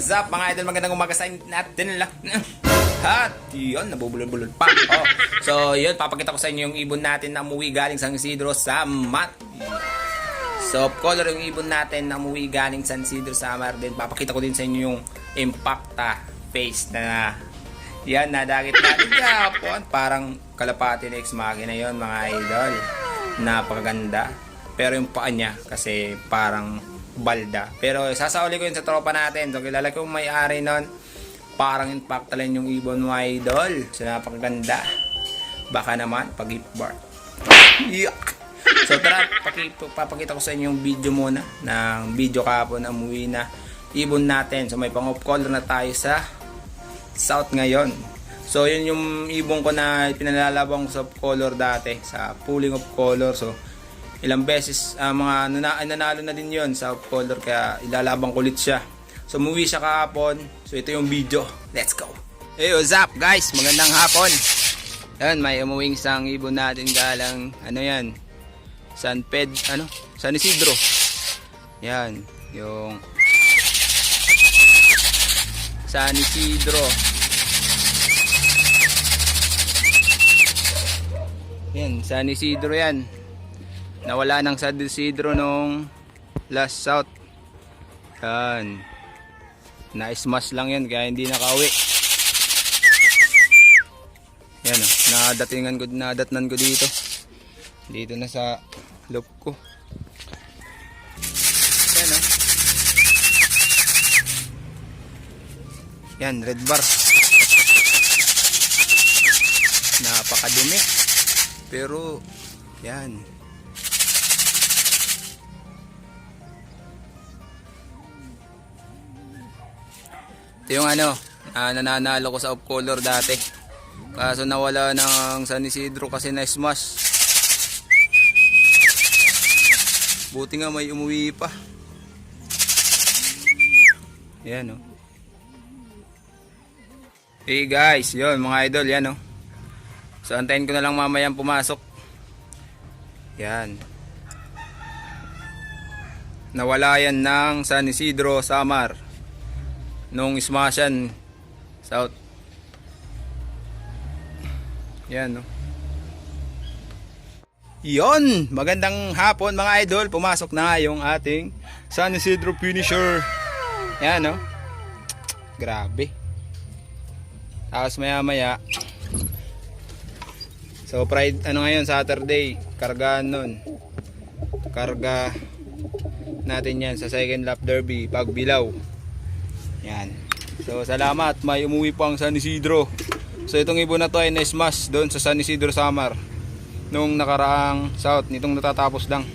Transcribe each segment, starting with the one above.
what's up mga idol? Magandang umaga sa natin lang. At yun, nabubulol-bulol pa. Oh. So yun, papakita ko sa inyo yung ibon natin na umuwi galing San Isidro sa Mat. So color yung ibon natin na umuwi galing San Isidro sa Samar din. Papakita ko din sa inyo yung Impacta face na yan, nadagit natin kahapon. Parang kalapati na ex-machina yun mga idol. Napakaganda. Pero yung paa niya kasi parang balda. Pero sasauli ko yun sa tropa natin. So kilala ko yung may-ari nun. Parang Impacta lang yung ibon mga idol. So napakaganda. Baka naman pag hip bar. Yuck! So tara, papakita ko sa inyo yung video muna. Ng video kahapon na umuwi na ibon natin. So may pang off color na tayo sa South ngayon. So yun yung ibon ko na pinalalabang sa off color dati. Sa pooling of color. So ilang beses mga nanalo na din yon sa off color, kaya ilalabang kulit siya. So umuwi siya kahapon. So ito yung video. Let's go. Hey, what's up guys? Magandang hapon. Yan, may umuwing isang ibon natin galang yan? San Isidro. Yan, yung San Isidro. Yan, San Isidro yan. Nawala ng San Isidro nung last South. Yan. Na-smash lang yan kaya hindi nakauwi. Yan o. Nadatnan ko dito. Dito na sa loop ko. Yan o. Yan, red bar. Napakadumi. Pero, yan. Ito yung nananalo ko sa off color dati. Kaso nawala ng San Isidro kasi na-smash. Buti nga may umuwi pa. Yan o. Hey guys, yun mga idol, yan o. So antayin ko na lang mamayang pumasok. Yan. Nawala yan ng San Isidro, Samar. Nung smashan South. Yan no. Yon, magandang hapon mga idol. Pumasok na nga yung ating San Isidro finisher. Yan no. Grabe. Tapos maya maya. So Pride ngayon Saturday, kargaan nun. Karga natin yan sa second lap derby Pagbilao. Yan. So salamat, may umuwi pang San Isidro. So itong ibon na to ay na-smash doon sa San Isidro Samar nung nakaraang South, nitong natatapos lang.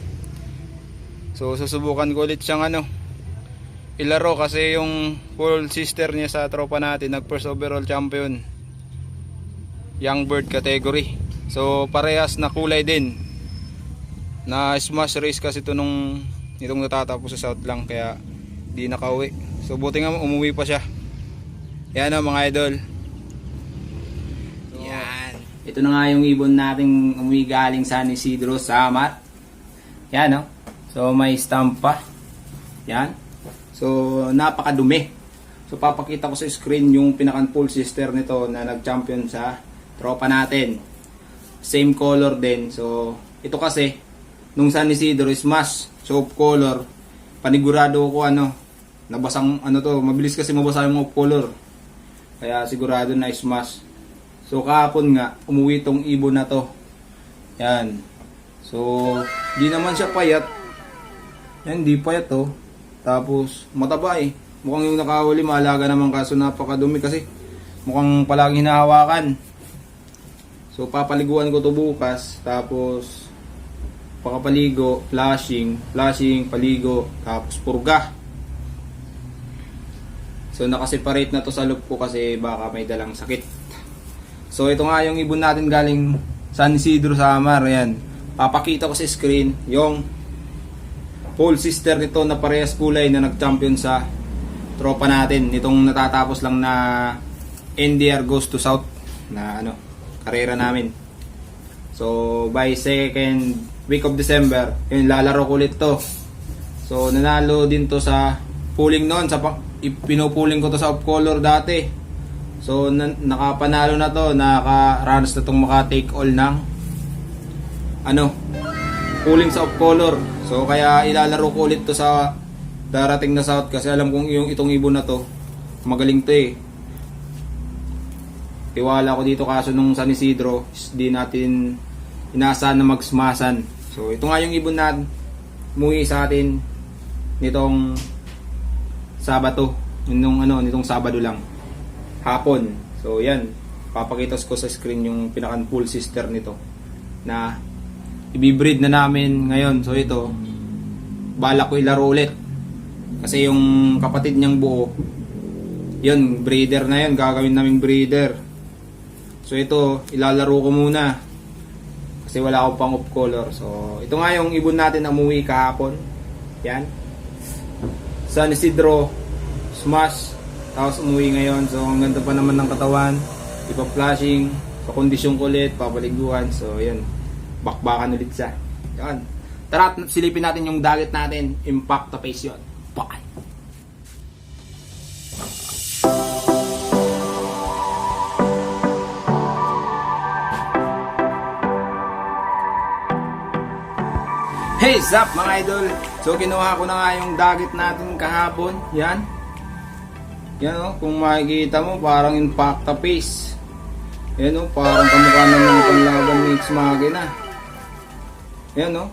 So susubukan ko ulit siyang ilaro kasi yung full sister niya sa tropa natin nag first overall champion young bird category. So parehas na kulay din. Na smash race kasi ito nitong natatapos sa South lang kaya di nakauwi. So buti nga umuwi pa siya. Yan mga idol. Yan. Ito na nga yung ibon nating umuwi galing San Isidro sa Mat. Yan So may stamp pa. Yan. So napakadumi. So papakita ko sa screen yung pinakan full sister nito na nag-champion sa tropa natin. Same color din. So ito kasi nung San Isidro smash. So off color. Panigurado ko nabasang to, mabilis kasi mabasa yung off color. Kaya sigurado na smash. So kahapon nga umuwi tong ibon na to. Yan. So di naman siya payat. Yan, di payat to. Tapos mataba eh. Mukhang yung nakahuli maalaga naman kaso napakadumi kasi mukhang palaging hinahawakan. So papaliguan ko to bukas. Tapos pakapaligo, flashing, paligo, tapos purga. So nakaseparate na to sa loop ko kasi baka may dalang sakit. So ito nga yung ibon natin galing San Isidro Samar. Ayan. Papakita ko sa screen yung full sister nito na parehas kulay na nag-champion sa tropa natin. Nitong natatapos lang na NDR Goes to South na karera namin. So by second week of December, yun lalaro ko ulit to. So nanalo din to sa pooling noon sa pinupuling ko to sa off color dati. So nakapanalo na to, nakaranas na tong maka-take all ng pulling sa off color. So kaya ilalaro ko ulit to sa darating na South kasi alam kong itong ibon na to magaling to eh. Tiwala ko dito kaso nung San Isidro di natin inaasahan na magsmasan. So ito nga yung ibon na umuwi sa atin nitong Sabado, nitong Sabado lang hapon. So yan, papakita ko sa screen yung pinakan full sister nito na ibibreed na namin ngayon. So ito, balak ko ilaro ulit kasi yung kapatid niyang buo yun, breeder na yun, gagawin naming breeder. So ito, ilalaro ko muna kasi wala akong pang off color. So ito nga yung ibon natin na umuwi kahapon. Yan, San Isidro smash, tapos umuwi ngayon. So ang ganda pa naman ng katawan, ipa-flashing, sa kondisyon ko ulit, papaliguan. So yun, bakbakan ulit siya. Yan, tara silipin natin yung dagat natin. Impact the face yun. Bye! Hey, sup mga idol! So kinuha ko na nga yung dagat natin kahapon. Yan. Yan o, kung makikita mo parang impact the face. Yan o, parang kamukha naman itong laban ni X-Magina. Yan o.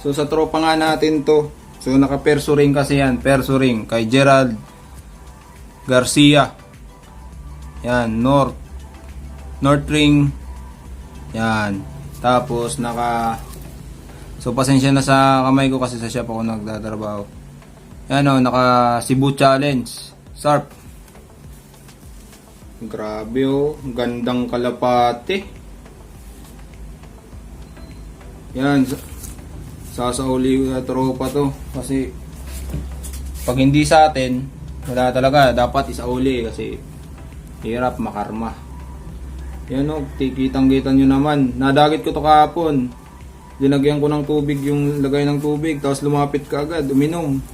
So sa tropa nga natin to. So naka-perso ring kasi yan. Perso ring kay Gerald Garcia. Yan, North ring. Yan. Tapos So pasensya na sa kamay ko kasi sa shop ako nagtatrabaho. Yan o, naka Cebu Challenge Sharp. Grabe o, gandang kalapate. Yan, sasauli na tropa to. Kasi pag hindi sa atin, wala talaga, dapat isauli kasi hirap makarma. Yan o, kitang-kita nyo naman. Nadagit ko to kahapon. Dinagyan ko ng tubig yung lagay ng tubig, tapos lumapit ka agad, uminom.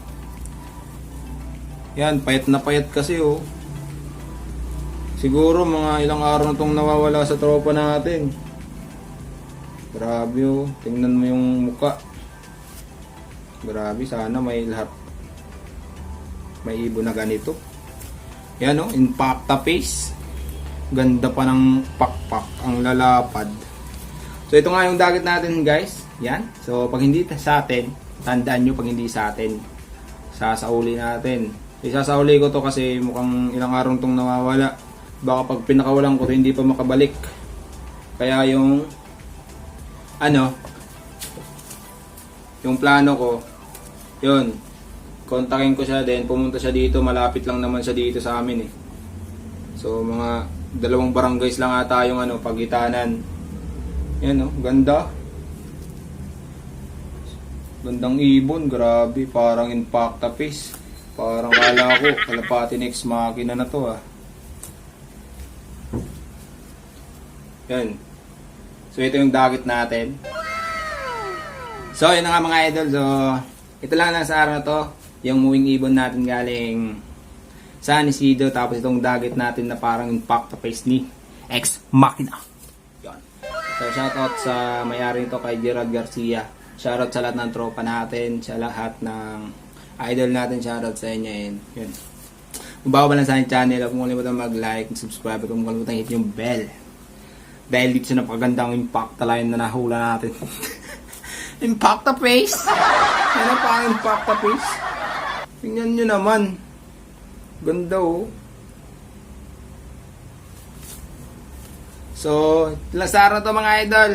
Yan, payat na payat kasi oh. Siguro mga ilang araw na itong nawawala sa tropa natin. Grabe oh, tingnan mo yung muka. Grabe, sana may lahat. May ibon na ganito. Yan oh, impact the face. Ganda pa ng pakpak, ang lalapad. So ito nga yung dagat natin guys. Yan. So pag hindi sa atin, tandaan nyo pag hindi sa atin, sasauli natin. Isasauli ko to kasi mukhang ilang araw tong nawawala. Baka pag pinakawalan ko to hindi pa makabalik. Kaya yung yung plano ko, yun, kontakin ko siya din, pumunta siya dito, malapit lang naman siya dito sa amin eh. So mga 2 barangays lang ata yung pagitanan. Yan ganda. Gandang ibon, grabe, parang impact the face. Parang kala ko, kalapati next makina na to ah. Yan. So ito yung dagat natin. So yun na nga mga idol. So ito lang sa araw na to, yung moving ibon natin galing San Isidro. Tapos itong dagat natin na parang impact the face ni Ex Machina. So shoutout sa may-ari nito kay Gerald Garcia. Shoutout sa lahat ng tropa natin, sa lahat ng idol natin, shoutout sa inyo. Yun. Kung bago ba lang sa aking channel, huwag mong kalimutan mag-like, mag-subscribe, huwag mong kalimutan hit yung bell. Dahil dito sa napakagandang impact line na nahula natin. Impact the face! Ano pa ang impact the face? Tingnan nyo naman. Ganda oh. So, lasara to mga idol.